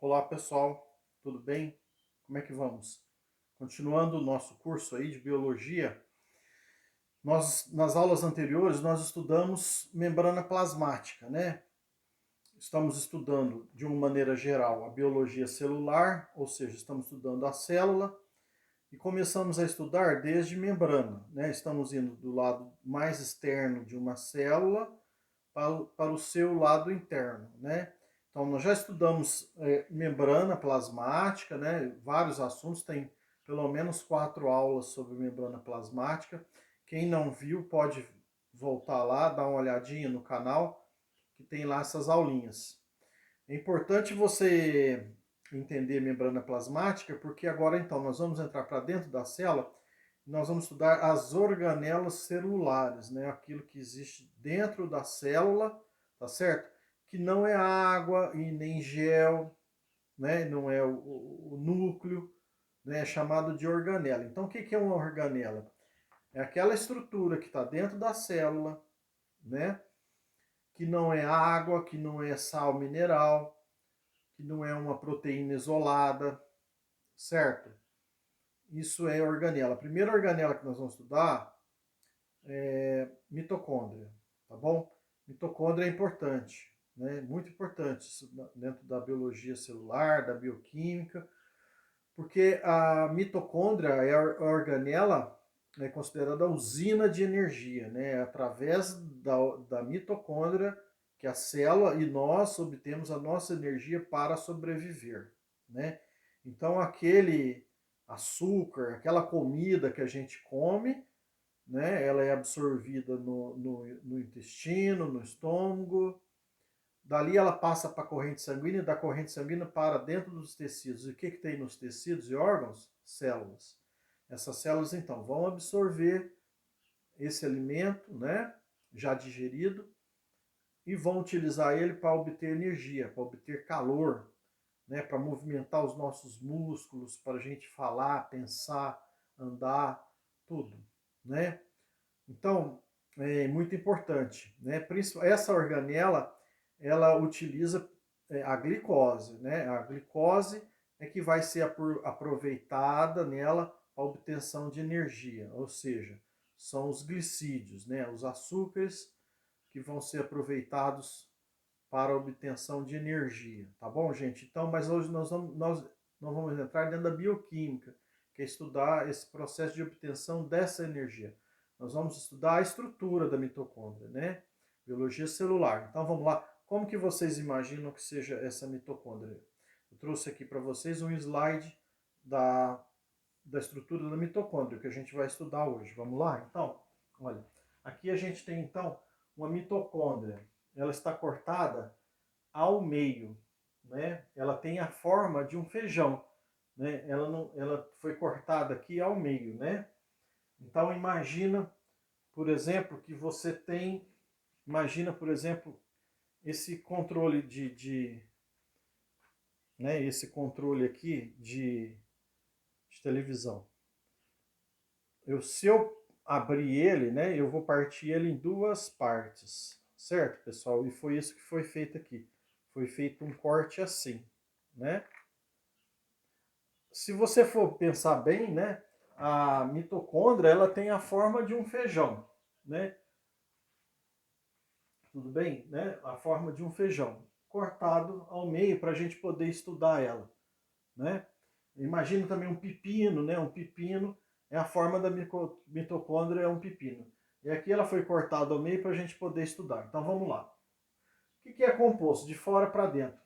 Olá pessoal, tudo bem? Como é que vamos? Continuando o nosso curso aí de biologia, nas aulas anteriores nós estudamos membrana plasmática, né? Estamos estudando de uma maneira geral a biologia celular, ou seja, estamos estudando a célula e começamos a estudar desde membrana, né? Estamos indo do lado mais externo de uma célula para o seu lado interno, né? Então, nós já estudamos membrana plasmática, né? Vários assuntos, tem pelo menos 4 aulas sobre membrana plasmática. Quem não viu pode voltar lá, dar uma olhadinha no canal, que tem lá essas aulinhas. É importante você entender membrana plasmática, porque agora então nós vamos entrar para dentro da célula, nós vamos estudar as organelas celulares, né? Aquilo que existe dentro da célula, tá certo? Que não é água e nem gel, né? Não é o núcleo, né? É chamado de organela. Então, o que é uma organela? É aquela estrutura que está dentro da célula, né? Que não é água, que não é sal mineral, que não é uma proteína isolada, certo? Isso é organela. A primeira organela que nós vamos estudar é mitocôndria, tá bom? Mitocôndria é importante, né? Muito importante dentro da biologia celular, da bioquímica, porque a mitocôndria é a organela é considerada a usina de energia, né? É através da mitocôndria que a célula e nós obtemos a nossa energia para sobreviver, né? Então aquele açúcar, aquela comida que a gente come, né? Ela é absorvida no intestino, no estômago. Dali ela passa para a corrente sanguínea, da corrente sanguínea para dentro dos tecidos. E o que tem nos tecidos e órgãos? Células. Essas células, então, vão absorver esse alimento, né? Já digerido, e vão utilizar ele para obter energia, para obter calor, né? Para movimentar os nossos músculos, para a gente falar, pensar, andar, tudo, né? Então, é muito importante, né? Essa organela, ela utiliza a glicose, né? A glicose é que vai ser aproveitada nela para a obtenção de energia, ou seja, são os glicídios, né? Os açúcares que vão ser aproveitados para a obtenção de energia, tá bom, gente? Então, mas hoje nós vamos entrar dentro da bioquímica, que é estudar esse processo de obtenção dessa energia. Nós vamos estudar a estrutura da mitocôndria, né? Biologia celular. Então vamos lá. Como que vocês imaginam que seja essa mitocôndria? Eu trouxe aqui para vocês um slide da, da estrutura da mitocôndria, que a gente vai estudar hoje. Vamos lá? Então, olha. Aqui a gente tem, então, uma mitocôndria. Ela está cortada ao meio, né? Ela tem a forma de um feijão, né? Ela foi cortada aqui ao meio, né? Então imagina, por exemplo, que você tem, imagina, por exemplo, esse controle né? Esse controle aqui de televisão. Se eu abrir ele, né? Eu vou partir ele em duas partes, certo, pessoal? E foi isso que foi feito aqui. Foi feito um corte assim, né? Se você for pensar bem, né, a mitocôndria ela tem a forma de um feijão, né? Tudo bem, né? A forma de um feijão cortado ao meio para a gente poder estudar ela, né? Imagina também um pepino, né? Um pepino é a forma da mitocôndria é um pepino. E aqui ela foi cortada ao meio para a gente poder estudar. Então vamos lá. O que é composto de fora para dentro?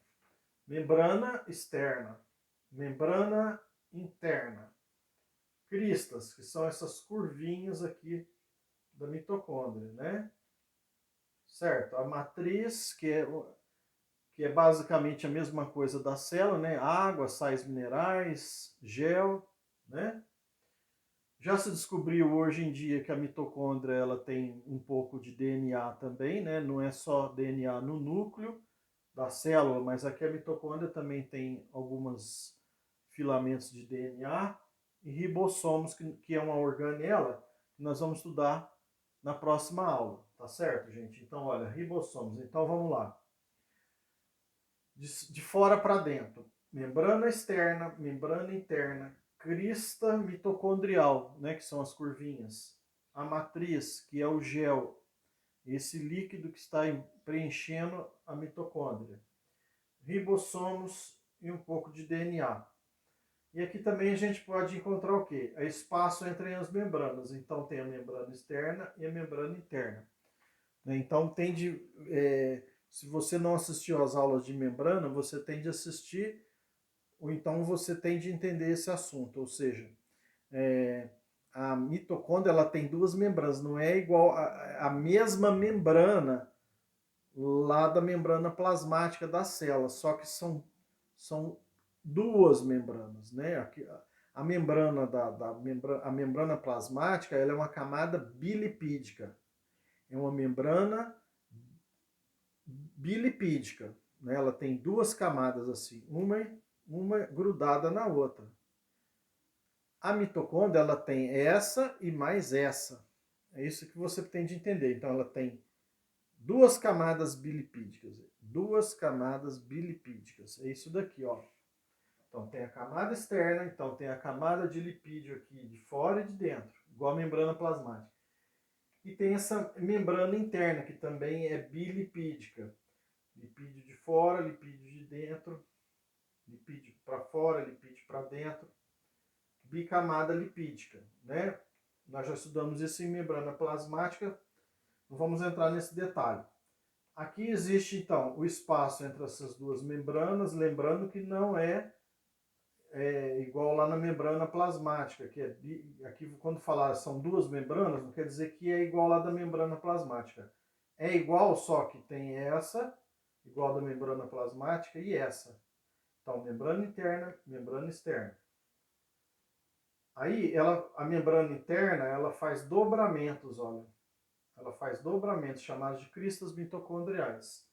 Membrana externa, membrana interna, cristas, que são essas curvinhas aqui da mitocôndria, né? Certo? A matriz, que é basicamente a mesma coisa da célula, né? Água, sais minerais, gel, né? Já se descobriu hoje em dia que a mitocôndria ela tem um pouco de DNA também, né? Não é só DNA no núcleo da célula, mas aqui a mitocôndria também tem alguns filamentos de DNA e ribossomos, que é uma organela que nós vamos estudar na próxima aula, tá certo, gente? Então, olha, ribossomos. Então, vamos lá. De fora para dentro. membrana externa, membrana interna, crista mitocondrial, né, que são as curvinhas, a matriz, que é o gel, esse líquido que está preenchendo a mitocôndria, ribossomos e um pouco de DNA. E aqui também a gente pode encontrar o quê? É espaço entre as membranas. Então tem a membrana externa e a membrana interna. Então se você não assistiu às aulas de membrana, você tem de assistir, ou então você tem de entender esse assunto. Ou seja, é, a mitocôndria ela tem duas membranas, não é igual a mesma membrana lá da membrana plasmática da célula, só que são duas membranas, né? A membrana a membrana plasmática ela é uma camada bilipídica, é uma membrana bilipídica, né? Ela tem duas camadas assim, uma grudada na outra. A mitocôndria ela tem essa e mais essa. É isso que você tem de entender. Então ela tem duas camadas bilipídicas. Duas camadas bilipídicas. É isso daqui, ó. Então tem a camada externa, então tem a camada de lipídio aqui de fora e de dentro, igual a membrana plasmática. E tem essa membrana interna, que também é bilipídica. Lipídio de fora, lipídio de dentro, lipídio para fora, lipídio para dentro. Bicamada lipídica, né? Nós já estudamos isso em membrana plasmática, não vamos entrar nesse detalhe. Aqui existe, então, o espaço entre essas duas membranas, lembrando que não é igual lá na membrana plasmática, que aqui quando falar são duas membranas, não quer dizer que é igual lá da membrana plasmática. É igual, só que tem essa, igual da membrana plasmática, e essa. Então, membrana interna, membrana externa. Aí, a membrana interna, ela faz dobramentos, olha. Ela faz dobramentos, chamados de cristas mitocondriais.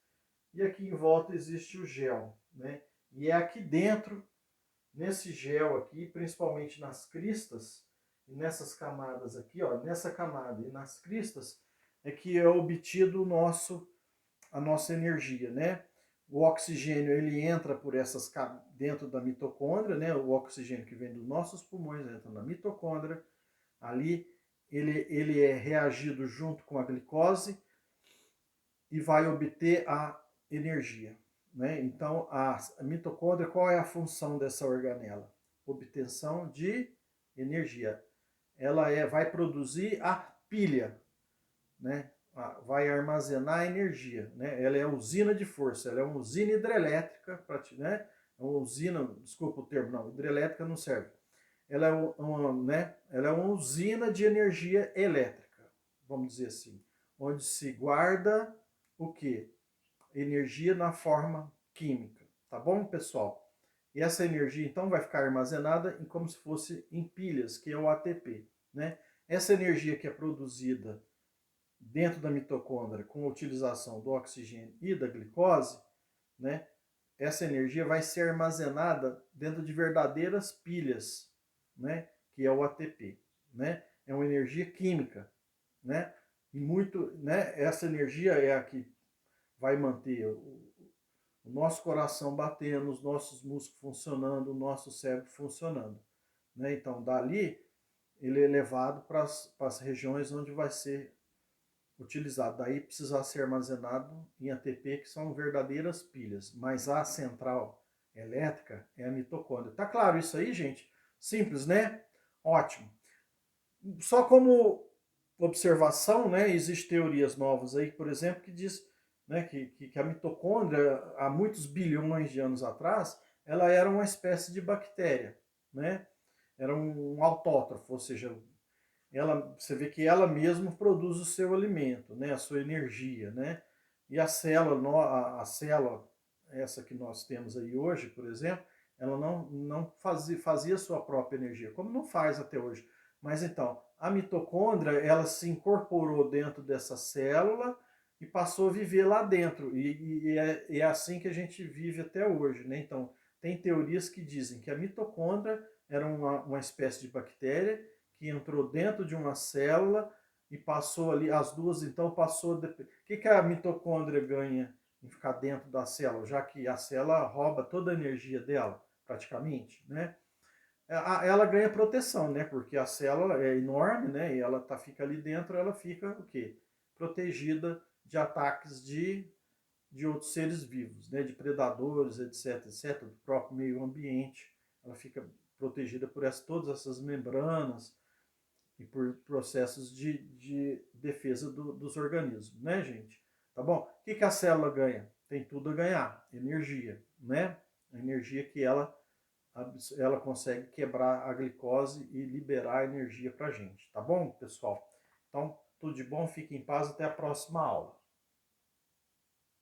E aqui em volta existe o gel, né? E é aqui dentro, nesse gel aqui, principalmente nas cristas, e nessas camadas aqui, ó, nessa camada e nas cristas, é que é obtido a nossa energia, né? O oxigênio ele entra por essas dentro da mitocôndria, né? O oxigênio que vem dos nossos pulmões entra na mitocôndria. Ali ele é reagido junto com a glicose e vai obter a energia, né? Então a mitocôndria, qual é a função dessa organela? Obtenção de energia. Ela vai produzir a pilha, né? Vai armazenar energia, né? Ela é usina de força, ela é uma usina hidrelétrica, né? É uma usina, desculpa o termo, não, hidrelétrica não serve. Ela é ela é uma usina de energia elétrica, vamos dizer assim, onde se guarda o que? Energia na forma química, tá bom, pessoal? E essa energia então vai ficar armazenada como se fosse em pilhas, que é o ATP, né? Essa energia que é produzida dentro da mitocôndria com a utilização do oxigênio e da glicose, né? Essa energia vai ser armazenada dentro de verdadeiras pilhas, né? Que é o ATP, né? É uma energia química, né? E muito, né? Essa energia é a que vai manter o nosso coração batendo, os nossos músculos funcionando, o nosso cérebro funcionando, né? Então, dali ele é levado para as regiões onde vai ser utilizado. Daí precisar ser armazenado em ATP, que são verdadeiras pilhas. Mas a central elétrica é a mitocôndria. Tá claro isso aí, gente? Simples, né? Ótimo. Só como observação, né, existem teorias novas aí, por exemplo, que diz, né, que a mitocôndria, há muitos bilhões de anos atrás, ela era uma espécie de bactéria, né? Era um autótrofo, ou seja, você vê que ela mesma produz o seu alimento, né, a sua energia, né? E a célula, a célula, essa que nós temos aí hoje, por exemplo, ela não fazia sua própria energia, como não faz até hoje. Mas então, a mitocôndria, ela se incorporou dentro dessa célula e passou a viver lá dentro. E é assim que a gente vive até hoje, né? Então, tem teorias que dizem que a mitocôndria era uma espécie de bactéria que entrou dentro de uma célula e passou ali, as duas então passou... O que a mitocôndria ganha em ficar dentro da célula, já que a célula rouba toda a energia dela, praticamente, né? Ela ganha proteção, né? Porque a célula é enorme, né? E ela fica ali dentro, ela fica o quê? Protegida de ataques de outros seres vivos, né? De predadores, etc, etc, do próprio meio ambiente. Ela fica protegida por todas essas membranas e por processos de defesa dos organismos, né, gente? Tá bom? O que a célula ganha? Tem tudo a ganhar, energia, né? A energia que ela consegue quebrar a glicose e liberar energia para a gente, tá bom, pessoal? Então, tudo de bom, fique em paz, até a próxima aula.